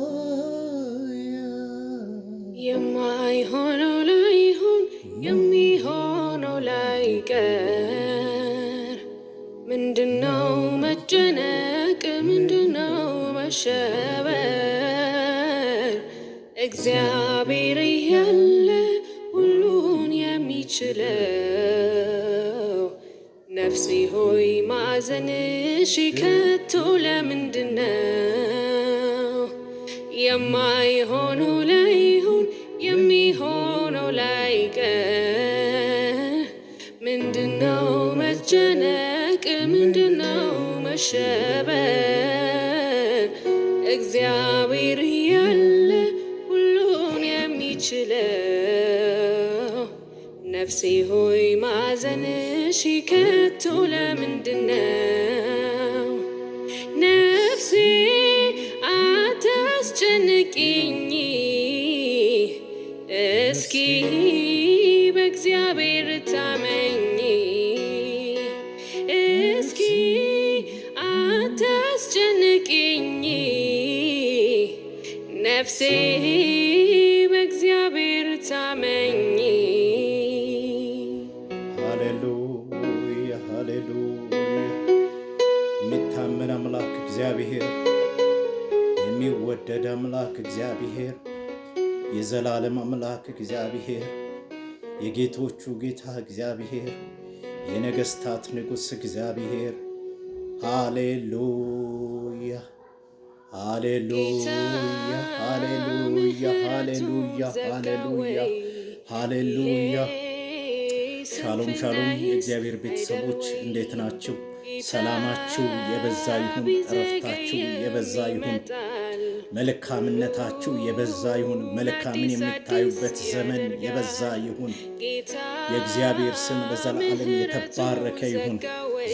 ሃሌሉያ የማይሆነው ላይሆን የሚሆነው ላይቀር ምንድነው መጨነቅ ምንድነው መሸበር እግዚአብሔር ያለ ሁሉን የሚችለው ነፍሴ ሆይ ማዘንሽ ከቶ ለምንድነው የማይሆነው ላይሆን የሚሆነው ላይቀር ምንድነው መጨነቅ ምንድነው መሸበር እግዚአብሔር ያለ ሁሉን የሚችለው ነፍሴ ሆይ ማዘንሽ ከቶ ለምንድነው ነፍሴ አታስጨንቂኝ እስኪ በእግዚአብሔር ታመኝ እስኪ አታስጨንቂኝ ነፍሴ በእግዚአብሔር ታመኝ ሃሌሉያ ሃሌሉያ የሚታመን አምላክ እግዚአብሔር የሚወደድ አምላክ እግዚአብሔር የዘላለም አምላክ እግዚአብሔር የጌቶቹ ጌታ እግዚአብሔር የነገስታት ንጉሥ እግዚአብሔር ሃሌሉያ ሃሌሉያ ሃሌሉያ ሃሌሉያ ሃሌሉያ ሃሌሉያ ሻሎም ሻሎም የእግዚአብሔር ቤተሰቦች እንዴት ናችሁ? ሰላማችሁ የበዛ ይሁን፣ እረፍታችሁ የበዛ ይሁን፣ መልካምነታችሁ የበዛ ይሁን፣ መልካምን የምታዩበት ዘመን የበዛ ይሁን። የእግዚአብሔር ስም ለዘላለም የተባረከ ይሁን።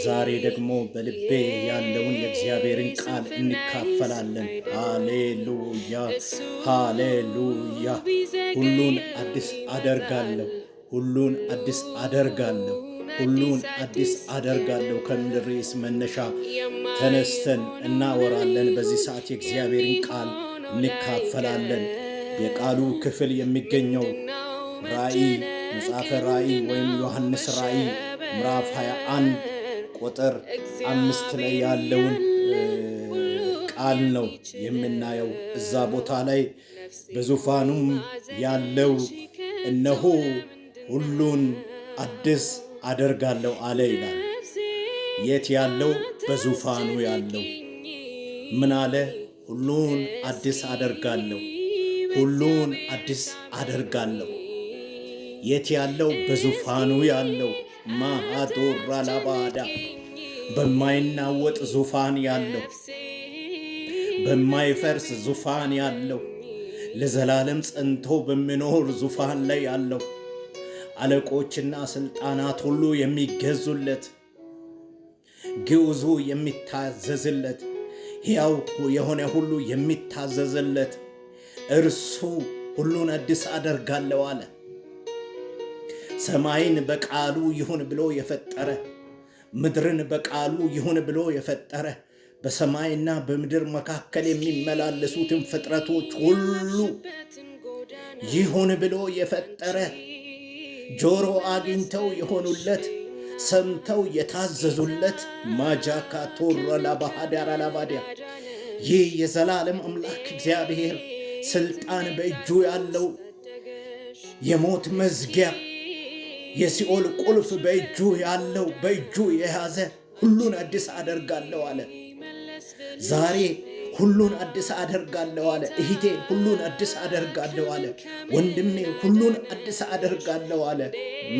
ዛሬ ደግሞ በልቤ ያለውን የእግዚአብሔርን ቃል እንካፈላለን። ሃሌሉያ ሃሌሉያ ሁሉን አዲስ አደርጋለሁ፣ ሁሉን አዲስ አደርጋለሁ፣ ሁሉን አዲስ አደርጋለሁ ከሚል ርዕስ መነሻ ተነስተን እናወራለን። በዚህ ሰዓት የእግዚአብሔርን ቃል እንካፈላለን። የቃሉ ክፍል የሚገኘው ራእይ መጽሐፈ ራእይ ወይም ዮሐንስ ራእይ ምዕራፍ 21 ቁጥር 5 ላይ ያለውን ቃል ነው የምናየው። እዛ ቦታ ላይ በዙፋኑም ያለው እነሆ ሁሉን አዲስ አደርጋለሁ አለ ይላል። የት ያለው? በዙፋኑ ያለው ምን አለ? ሁሉን አዲስ አደርጋለሁ፣ ሁሉን አዲስ አደርጋለሁ። የት ያለው? በዙፋኑ ያለው ማሃዶራ ላባዳ በማይናወጥ ዙፋን ያለው፣ በማይፈርስ ዙፋን ያለው፣ ለዘላለም ጸንቶ በሚኖር ዙፋን ላይ ያለው፣ አለቆችና ስልጣናት ሁሉ የሚገዙለት፣ ግዑዙ የሚታዘዝለት፣ ሕያው የሆነ ሁሉ የሚታዘዝለት እርሱ ሁሉን አዲስ አደርጋለሁ አለ። ሰማይን በቃሉ ይሁን ብሎ የፈጠረ፣ ምድርን በቃሉ ይሁን ብሎ የፈጠረ፣ በሰማይና በምድር መካከል የሚመላለሱትን ፍጥረቶች ሁሉ ይሁን ብሎ የፈጠረ፣ ጆሮ አግኝተው የሆኑለት፣ ሰምተው የታዘዙለት ማጃካቶራ ላባሃዳራ ላባዲያ ይህ የዘላለም አምላክ እግዚአብሔር ስልጣን በእጁ ያለው፣ የሞት መዝጊያ የሲኦል ቁልፍ በእጁ ያለው፣ በእጁ የያዘ ሁሉን አዲስ አደርጋለሁ አለ። ዛሬ ሁሉን አዲስ አደርጋለሁ አለ። እህቴ ሁሉን አዲስ አደርጋለሁ አለ። ወንድሜ ሁሉን አዲስ አደርጋለሁ አለ።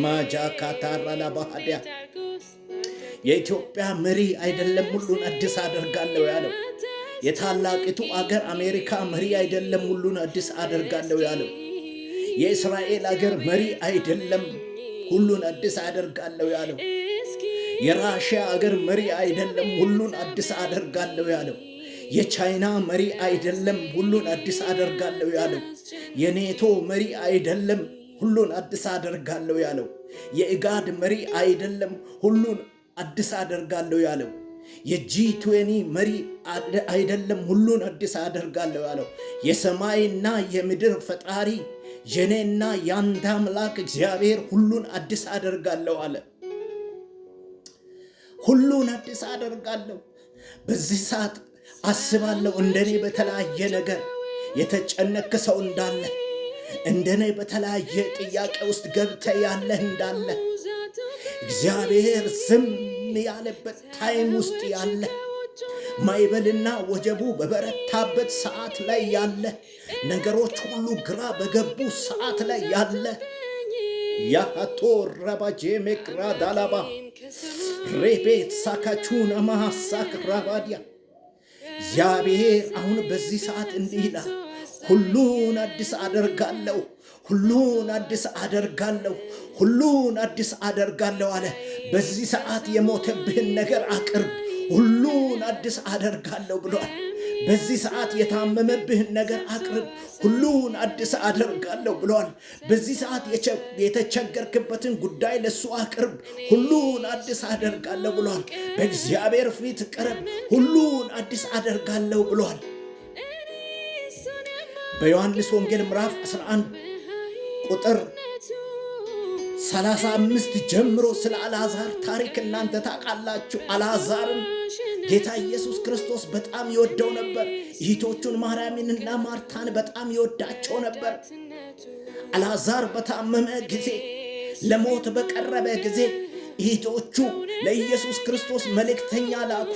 ማጃካታራ ላባሃዲያ የኢትዮጵያ መሪ አይደለም ሁሉን አዲስ አደርጋለሁ ያለው። የታላቂቱ አገር አሜሪካ መሪ አይደለም ሁሉን አዲስ አደርጋለሁ ያለው። የእስራኤል አገር መሪ አይደለም ሁሉን አዲስ አደርጋለሁ ያለው። የራሽያ አገር መሪ አይደለም ሁሉን አዲስ አደርጋለሁ ያለው። የቻይና መሪ አይደለም ሁሉን አዲስ አደርጋለሁ ያለው። የኔቶ መሪ አይደለም ሁሉን አዲስ አደርጋለሁ ያለው። የኢጋድ መሪ አይደለም ሁሉን አዲስ አደርጋለሁ ያለው የጂ20 መሪ አይደለም ሁሉን አዲስ አደርጋለሁ ያለው የሰማይና የምድር ፈጣሪ የኔና ያንተ አምላክ እግዚአብሔር ሁሉን አዲስ አደርጋለሁ አለ። ሁሉን አዲስ አደርጋለሁ። በዚህ ሰዓት አስባለሁ እንደኔ በተለያየ ነገር የተጨነቀ ሰው እንዳለ፣ እንደኔ በተለያየ ጥያቄ ውስጥ ገብተ ያለ እንዳለ፣ እግዚአብሔር ዝም ያለበት ታይም ውስጥ ያለ፣ ማይበልና ወጀቡ በበረታበት ሰዓት ላይ ያለ፣ ነገሮች ሁሉ ግራ በገቡ ሰዓት ላይ ያለ ያቶ ረባጄ መቅራ ዳላባ ሬቤት ሳካቹን አማሳክ ራባዲያ እግዚአብሔር አሁን በዚህ ሰዓት እንዲህ ይላል፣ ሁሉን አዲስ አደርጋለሁ፣ ሁሉን አዲስ አደርጋለሁ፣ ሁሉን አዲስ አደርጋለሁ አለ። በዚህ ሰዓት የሞተብህን ነገር አቅርብ፣ ሁሉን አዲስ አደርጋለሁ ብሏል። በዚህ ሰዓት የታመመብህን ነገር አቅርብ፣ ሁሉን አዲስ አደርጋለሁ ብሏል። በዚህ ሰዓት የተቸገርክበትን ጉዳይ ለሱ አቅርብ፣ ሁሉን አዲስ አደርጋለሁ ብሏል። በእግዚአብሔር ፊት ቅረብ፣ ሁሉን አዲስ አደርጋለሁ ብሏል። በዮሐንስ ወንጌል ምዕራፍ 11 ቁጥር 35 ጀምሮ ስለ አልዓዛር ታሪክ እናንተ ታውቃላችሁ። አልዓዛርን ጌታ ኢየሱስ ክርስቶስ በጣም ይወደው ነበር። እህቶቹን ማርያምንና ማርታን በጣም ይወዳቸው ነበር። አልዓዛር በታመመ ጊዜ፣ ለሞት በቀረበ ጊዜ እህቶቹ ለኢየሱስ ክርስቶስ መልእክተኛ ላኩ።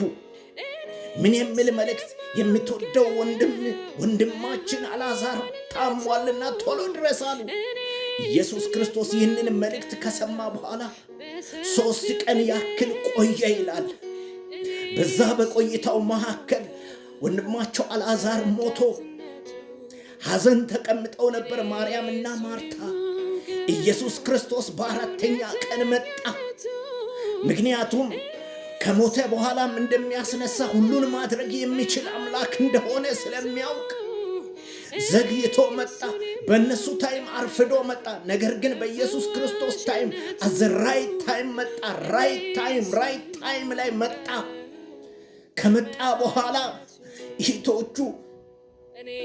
ምን የሚል መልእክት? የምትወደው ወንድማችን አልዓዛር ታሟልና ቶሎ ድረስ አሉ። ኢየሱስ ክርስቶስ ይህንን መልእክት ከሰማ በኋላ 3 ቀን ያክል ቆየ ይላል። በዛ በቆይታው መካከል ወንድማቸው አልዓዛር ሞቶ ሐዘን ተቀምጠው ነበር ማርያምና ማርታ። ኢየሱስ ክርስቶስ በአራተኛ ቀን መጣ። ምክንያቱም ከሞተ በኋላም እንደሚያስነሳ ሁሉን ማድረግ የሚችል አምላክ እንደሆነ ስለሚያውቅ ዘግይቶ መጣ። በእነሱ ታይም አርፍዶ መጣ። ነገር ግን በኢየሱስ ክርስቶስ ታይም አዘ ራይት ታይም መጣ። ራይት ታይም ላይ መጣ። ከመጣ በኋላ እህቶቹ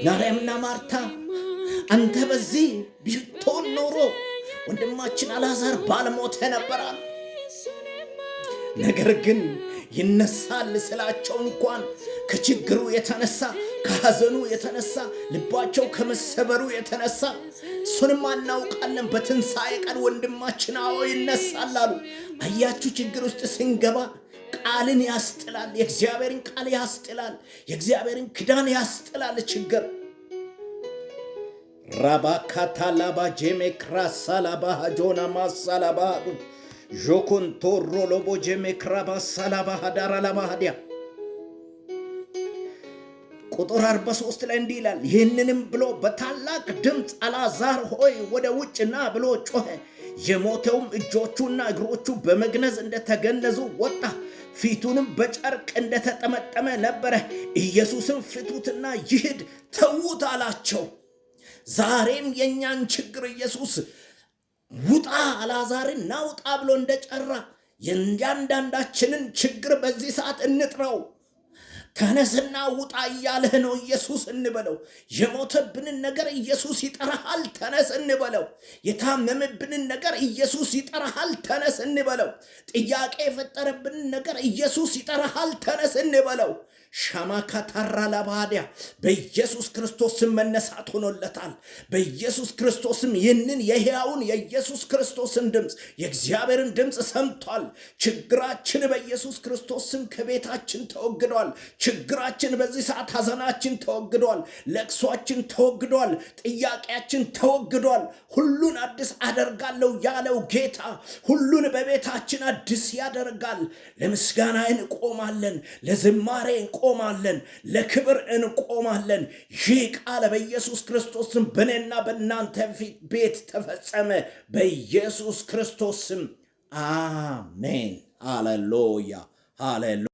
ማርያምና ማርታ አንተ በዚህ ቢሆን ኖሮ ወንድማችን አልዓዛር ባልሞተ ነበር አሉ። ነገር ግን ይነሳል ስላቸው እንኳን ከችግሩ የተነሳ ከሐዘኑ የተነሳ ልባቸው ከመሰበሩ የተነሳ እሱንም አናውቃለን በትንሣኤ ቀን ወንድማችን አዎ ይነሳል አሉ። አያችሁ፣ ችግር ውስጥ ስንገባ ቃልን ያስጥላል። የእግዚአብሔርን ቃል ያስጥላል። የእግዚአብሔርን ኪዳን ያስጥላል ችግር። ራባካታላባ ጄሜክራሳላባ ጆና ማሳላባ ጆኮን ቶሮ ሎቦ ጄሜክራባሳላባ ዳራላባዲያ ቁጥር 43 ላይ እንዲህ ይላል፣ ይህንንም ብሎ በታላቅ ድምፅ አልዓዛር ሆይ ወደ ውጭ ና ብሎ ጮኸ። የሞተውም እጆቹና እግሮቹ በመግነዝ እንደተገነዙ ወጣ፣ ፊቱንም በጨርቅ እንደተጠመጠመ ነበረ። ኢየሱስም ፍቱትና ይሂድ ተዉት አላቸው። ዛሬም የእኛን ችግር ኢየሱስ ውጣ አልዓዛርን ናውጣ ብሎ እንደጨራ የእያንዳንዳችንን ችግር በዚህ ሰዓት እንጥረው። ተነስና ውጣ እያለህ ነው ኢየሱስ እንበለው። የሞተብንን ነገር ኢየሱስ ይጠራሃል፣ ተነስ እንበለው። የታመመብንን ነገር ኢየሱስ ይጠራሃል፣ ተነስ እንበለው። ጥያቄ የፈጠረብንን ነገር ኢየሱስ ይጠራሃል፣ ተነስ እንበለው። ሻማካታራ ላባዲያ በኢየሱስ ክርስቶስም መነሳት ሆኖለታል። በኢየሱስ ክርስቶስም ይህንን የሕያውን የኢየሱስ ክርስቶስን ድምፅ የእግዚአብሔርን ድምፅ ሰምቷል። ችግራችን በኢየሱስ ክርስቶስም ከቤታችን ተወግዷል። ችግራችን በዚህ ሰዓት ሐዘናችን ተወግዷል። ለቅሷችን ተወግዷል። ጥያቄያችን ተወግዷል። ሁሉን አዲስ አደርጋለሁ ያለው ጌታ ሁሉን በቤታችን አዲስ ያደርጋል። ለምስጋና እንቆማለን፣ ለዝማሬ እንቆማለን፣ ለክብር እንቆማለን። ይህ ቃል በኢየሱስ ክርስቶስም በእኔና በእናንተ ቤት ተፈጸመ። በኢየሱስ ክርስቶስም አሜን። ሃሌሉያ ሃሌሉያ።